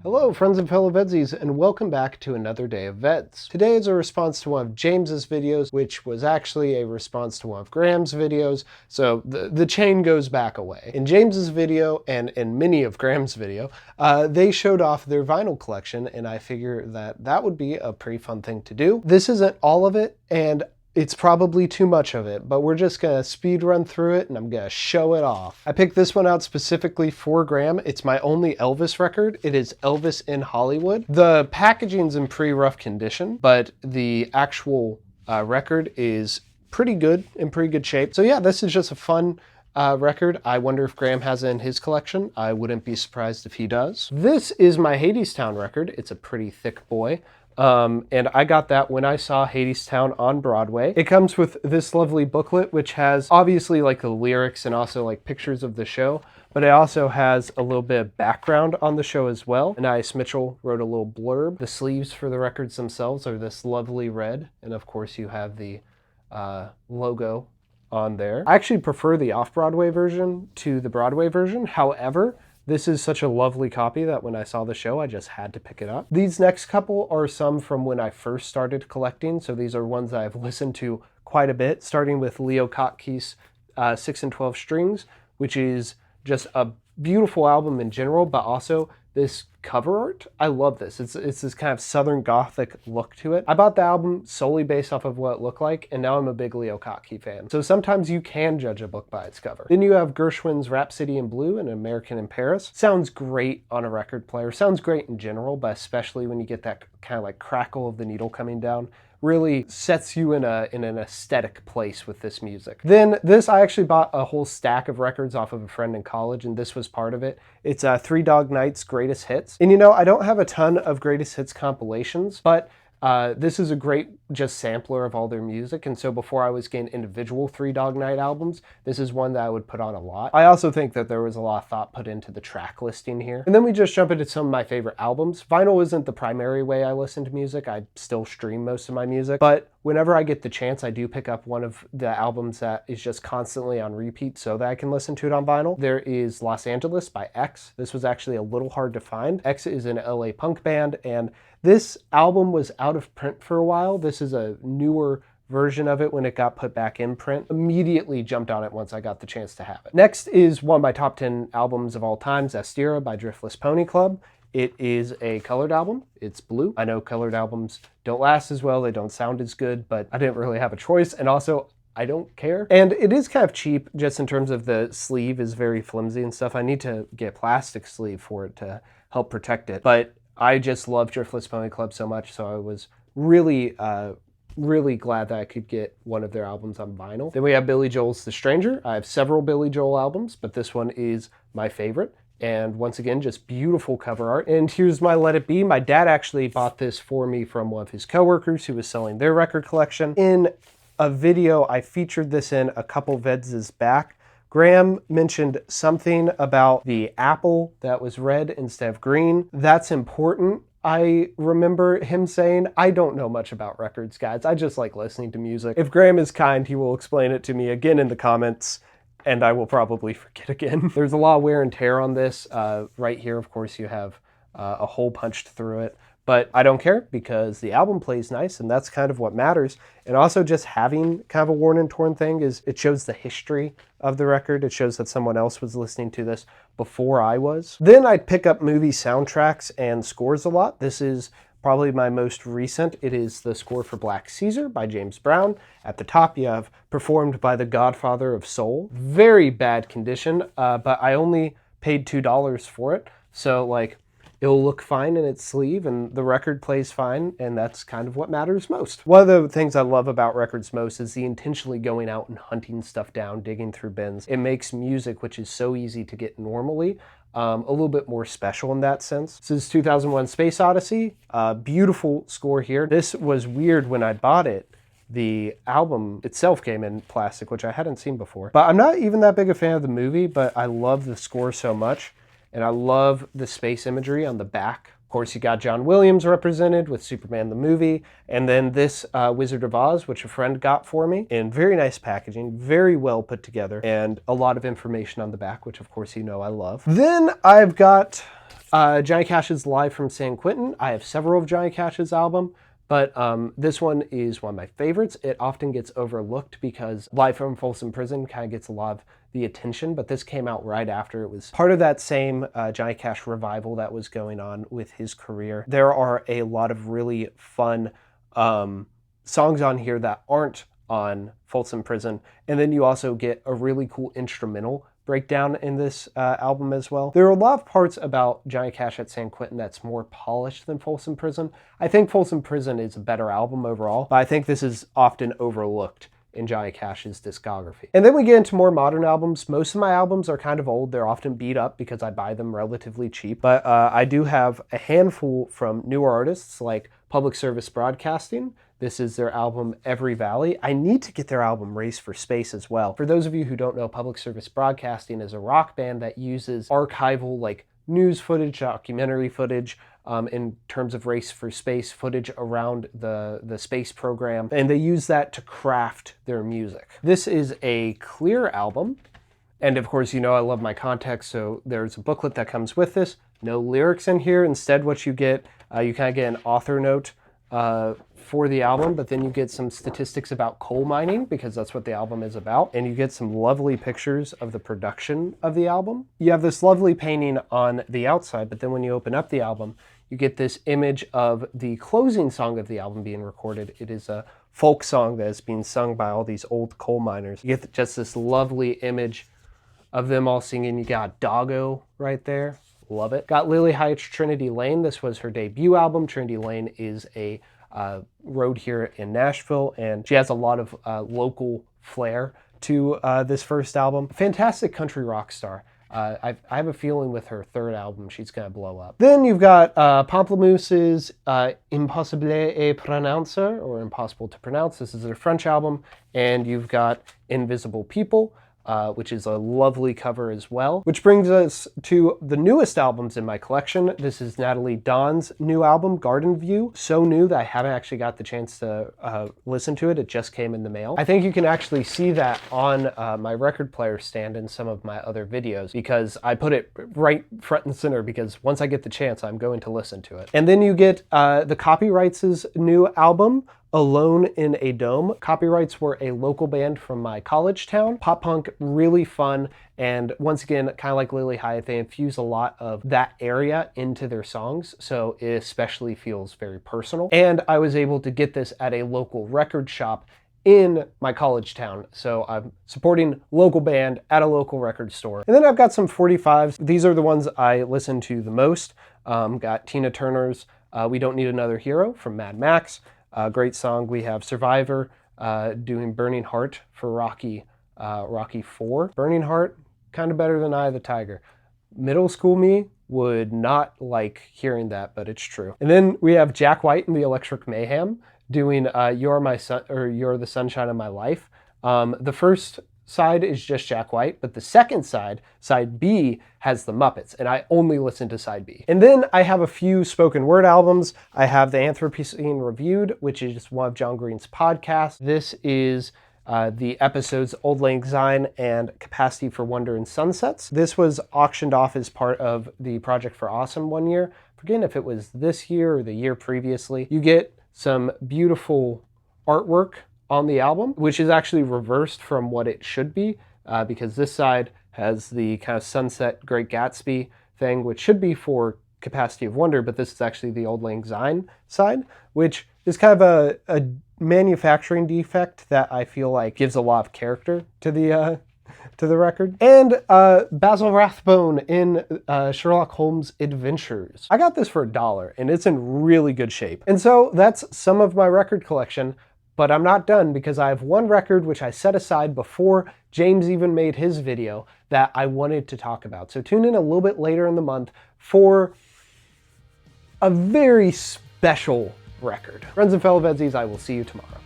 Hello friends and fellow VEDSies, and welcome back to another day of VEDS. Today is a response to one of James's videos, which was actually a response to one of Graham's videos, so the chain goes back away. In James's video, and in many of Graham's video, they showed off their vinyl collection, and I figure that that would be a pretty fun thing to do. This isn't all of it, and it's probably too much of it, but we're just gonna speed run through it and I'm gonna show it off. I picked this one out specifically for Graham. It's my only Elvis record. It is Elvis in Hollywood. The packaging's in pretty rough condition, but the actual record is pretty good, in pretty good shape. So yeah, this is just a fun record. I wonder if Graham has it in his collection. I wouldn't be surprised if he does. This is my Hadestown record. It's a pretty thick boy. And I got that when I saw Hadestown on Broadway. It comes with this lovely booklet, which has obviously like the lyrics and also like pictures of the show, but it also has a little bit of background on the show as well. Anais Mitchell wrote a little blurb. The sleeves for the records themselves are this lovely red, and of course you have the logo on there. I actually prefer the off-Broadway version to the Broadway version. However, this is such a lovely copy that when I saw the show, I just had to pick it up. These next couple are some from when I first started collecting, so these are ones that I've listened to quite a bit, starting with Leo Kottke's 6 and 12 Strings, which is just a beautiful album in general, but also this cover art. I love this. It's this kind of Southern Gothic look to it. I bought the album solely based off of what it looked like, and now I'm a big Leo Kottke fan. So sometimes you can judge a book by its cover. Then you have Gershwin's Rhapsody in Blue and American in Paris. Sounds great on a record player. Sounds great in general, but especially when you get that kind of like crackle of the needle coming down. Really sets you in an aesthetic place with this music. Then this, I actually bought a whole stack of records off of a friend in college, and this was part of it. It's Three Dog Night's Greatest Hits. And you know, I don't have a ton of Greatest Hits compilations, but this is a great just sampler of all their music, and so before I was getting individual Three Dog Night albums, this is one that I would put on a lot. I also think that there was a lot of thought put into the track listing here. And then we just jump into some of my favorite albums. Vinyl isn't the primary way I listen to music. I still stream most of my music, but whenever I get the chance, I do pick up one of the albums that is just constantly on repeat so that I can listen to it on vinyl. There is Los Angeles by X. This was actually a little hard to find. X is an LA punk band, and this album was out of print for a while. This is a newer version of it when it got put back in print. Immediately jumped on it once I got the chance to have it. Next is one of my top 10 albums of all time, Zestira by Driftless Pony Club. It is a colored album. It's blue. I know colored albums don't last as well. They don't sound as good, but I didn't really have a choice. And also, I don't care. And it is kind of cheap just in terms of the sleeve is very flimsy and stuff. I need to get a plastic sleeve for it to help protect it. But I just love Driftless Pony Club so much, so I was really, really glad that I could get one of their albums on vinyl. Then we have Billy Joel's The Stranger. I have several Billy Joel albums, but this one is my favorite. And once again, just beautiful cover art. And here's my Let It Be. My dad actually bought this for me from one of his coworkers who was selling their record collection. In a video I featured this in a couple VEDS's back, Graham mentioned something about the apple that was red instead of green. That's important. I remember him saying, I don't know much about records, guys. I just like listening to music. If Graham is kind, he will explain it to me again in the comments, and I will probably forget again. There's a lot of wear and tear on this. Right here, of course, you have a hole punched through it. But I don't care because the album plays nice, and that's kind of what matters. And also just having kind of a worn and torn thing is it shows the history of the record. It shows that someone else was listening to this before I was. Then I'd pick up movie soundtracks and scores a lot. This is probably my most recent. It is the score for Black Caesar by James Brown. At the top you have performed by the Godfather of Soul. Very bad condition, but I only paid $2 for it. So like, it'll look fine in its sleeve and the record plays fine, and that's kind of what matters most. One of the things I love about records most is the intentionally going out and hunting stuff down, digging through bins. It makes music, which is so easy to get normally, a little bit more special in that sense. This is 2001 Space Odyssey. Beautiful score here. This was weird when I bought it. The album itself came in plastic, which I hadn't seen before. But I'm not even that big a fan of the movie, but I love the score so much. And I love the space imagery on the back. Of course, you got John Williams represented with Superman the movie. And then this Wizard of Oz, which a friend got for me, in very nice packaging, very well put together, and a lot of information on the back, which of course you know I love. Then I've got Johnny Cash's Live from San Quentin. I have several of Johnny Cash's album, but this one is one of my favorites. It often gets overlooked because Live from Folsom Prison kind of gets a lot of the attention, but this came out right after. It was part of that same Johnny Cash revival that was going on with his career. There are a lot of really fun songs on here that aren't on Folsom Prison, and then you also get a really cool instrumental breakdown in this album as well. There are a lot of parts about Johnny Cash at San Quentin that's more polished than Folsom Prison. I think Folsom Prison is a better album overall, but I think this is often overlooked in Johnny Cash's discography. And then we get into more modern albums. Most of my albums are kind of old. They're often beat up because I buy them relatively cheap, but I do have a handful from newer artists like Public Service Broadcasting. This is their album Every Valley. I need to get their album Race for Space as well. For those of you who don't know, Public Service Broadcasting is a rock band that uses archival like news footage, documentary footage, in terms of Race for Space footage around the space program, and they use that to craft their music. This is a clear album, and of course, you know I love my context, so there's a booklet that comes with this. No lyrics in here. Instead, what you get, you kind of get an author note for the album, but then you get some statistics about coal mining because that's what the album is about, and you get some lovely pictures of the production of the album. You have this lovely painting on the outside, but then when you open up the album, you get this image of the closing song of the album being recorded. It is a folk song that is being sung by all these old coal miners. You get just this lovely image of them all singing. You got Doggo right there. Love it. Got Lily Hyatt's Trinity Lane. This was her debut album. Trinity Lane is a road here in Nashville, and she has a lot of local flair to this first album. Fantastic country rock star. I have a feeling with her third album, she's going to blow up. Then you've got Pamplemousse's Impossible à prononcer, or Impossible to Pronounce. This is their French album. And you've got Invisible People, which is a lovely cover as well. Which brings us to the newest albums in my collection. This is Natalie Dawn's new album, Garden View. So new that I haven't actually got the chance to listen to it. It just came in the mail. I think you can actually see that on my record player stand in some of my other videos because I put it right front and center because once I get the chance, I'm going to listen to it. And then you get the Copyrights' new album, Alone in a Dome. Copyrights were a local band from my college town. Pop punk, really fun, and once again, kind of like Lily Hyatt, they infuse a lot of that area into their songs, so it especially feels very personal. And I was able to get this at a local record shop in my college town, so I'm supporting local band at a local record store. And then I've got some 45s. These are the ones I listen to the most. Got Tina Turner's We Don't Need Another Hero from Mad Max. Great song. We have Survivor doing Burning Heart for Rocky 4. Burning Heart, kind of better than Eye of the Tiger. Middle school me would not like hearing that, but it's true. And then we have Jack White and the Electric Mayhem doing You're My Sun, or You're the Sunshine of My Life. The first side is just Jack White, but the second side, side B, has the Muppets, and I only listen to side B. And then I have a few spoken word albums. I have The Anthropocene Reviewed, which is one of John Green's podcasts. This is the episodes Old Lang Syne and Capacity for Wonder and Sunsets. This was auctioned off as part of the Project for Awesome one year. Forgetting if it was this year or the year previously. You get some beautiful artwork on the album, which is actually reversed from what it should be, because this side has the kind of Sunset Great Gatsby thing, which should be for Capacity of Wonder, but this is actually the Old Lang Syne side, which is kind of a manufacturing defect that I feel like gives a lot of character to the record. And Basil Rathbone in Sherlock Holmes Adventures. I got this for $1, and it's in really good shape. And so that's some of my record collection. But I'm not done because I have one record which I set aside before James even made his video that I wanted to talk about. So tune in a little bit later in the month for a very special record. Friends and fellow VEDSies, I will see you tomorrow.